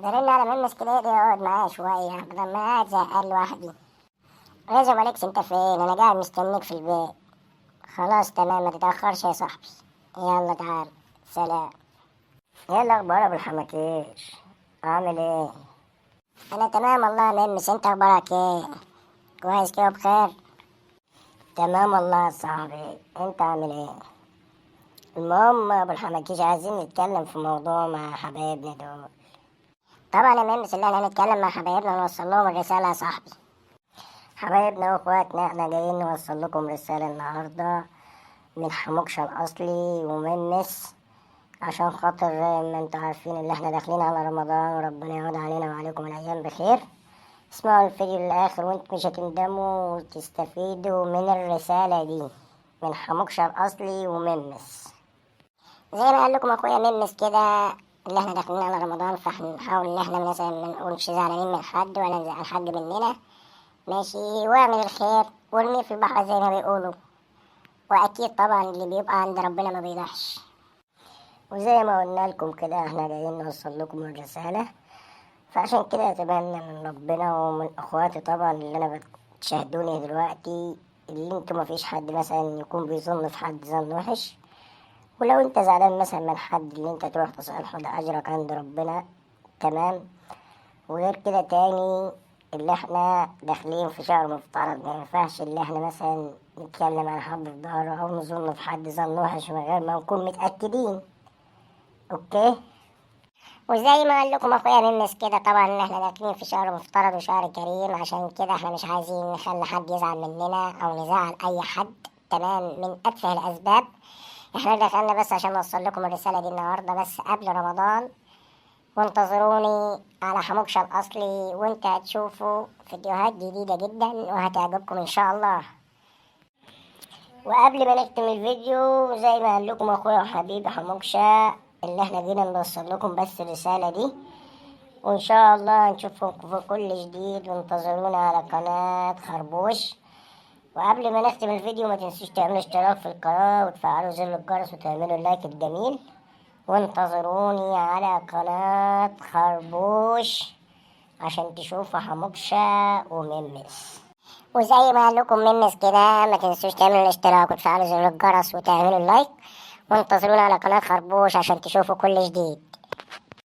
برن على ممس كده يقعد معايا شوية بدل ما قاعد زهقان لوحدي. لازم عليكس، انت فين؟ انا قاعد مستنيك في البيت. خلاص تمام، ما تتأخرش يا صاحبي. يلا تعال، سلام. ايه الاخبار يا ابو الحماكيش؟ عامل ايه؟ انا تمام والله يا ممس، انت اخبارك ايه؟ كويس كده بخير؟ تمام والله يا صاحبي، انت عامل ايه؟ المهم يا ابو الحماكيش، عايزين نتكلم في موضوع مع حبايبنا دول. طبعا يا ممس، اللي احنا هنتكلم مع حبايبنا ونوصل لهم الرسالة يا صاحبي. حبايبنا واخواتنا، احنا جايين نوصل لكم رسالة النهاردة من حموكشة الأصلي ومن عشان خاطر ما انتوا عارفين اللي احنا داخلين على رمضان، وربنا يعود علينا وعليكم الأيام بخير. اسمعوا الفيديو للآخر وانتوا مش هتندموا وتستفيدوا من الرسالة دي من حموكشة الأصلي وممس. زي ما قال لكم اخويا ممس كده، اللي احنا داخلين على رمضان، فهنحاول ان احنا مثلا ما نكونش زعلانين من حد ولا نزعل حد مننا. ماشي، واعمل الخير وارميه في البحر زي ما بيقولوا، واكيد طبعا اللي بيبقى عند ربنا ما بيضيعش. وزي ما قلنا لكم كده، احنا جايين نوصل لكم الرسالة، فعشان كده اتمنى من ربنا ومن اخواتي طبعا اللي انا بتشاهدوني دلوقتي، اللي انتوا ما فيش حد مثلا يكون بيظن في حد ظن وحش. ولو انت زعلان مثلا من حد، اللي انت تروح تصالحه ده اجرك عند ربنا، تمام. وغير كده تاني، اللي احنا داخلين في شهر مفترض، ما ينفعش اللي احنا مثلا نتكلم عن حد في ظهره او نظن في حد ظن وحش من غير ما نكون متأكدين. اوكي. وزي ما قال لكم اخويا ممس كده، طبعا ان احنا داخلين في شهر مفترض وشهر كريم، عشان كده احنا مش عايزين نخلي حد يزعل مننا او نزعل اي حد، تمام، من اتفه الاسباب. احنا دخلنا بس عشان نوصل لكم الرسالة دي النهاردة بس قبل رمضان. وانتظروني على حموكشة الأصلي، وانت هتشوفوا فيديوهات جديدة جدا وهتعجبكم إن شاء الله. وقبل ما نختم الفيديو، زي ما قال لكم أخويا وحبيبي حموكشة، اللي احنا جينا نوصل لكم بس الرسالة دي، وإن شاء الله نشوفكم في كل جديد، وانتظرونا على قناة خربوش. وقبل ما نختم الفيديو، ما تنسوش تعملوا اشتراك في القناة وتفعلوا زر الجرس وتعملوا اللايك الجميل. وانتظروني على قناة خربوش عشان تشوفوا حموكشة وممس. وزي ما قال لكم ممس كده، ما تنسوش تعملوا الاشتراك وتفعلوا زر الجرس وتعملوا اللايك. وانتظرونا على قناة خربوش عشان تشوفوا كل جديد.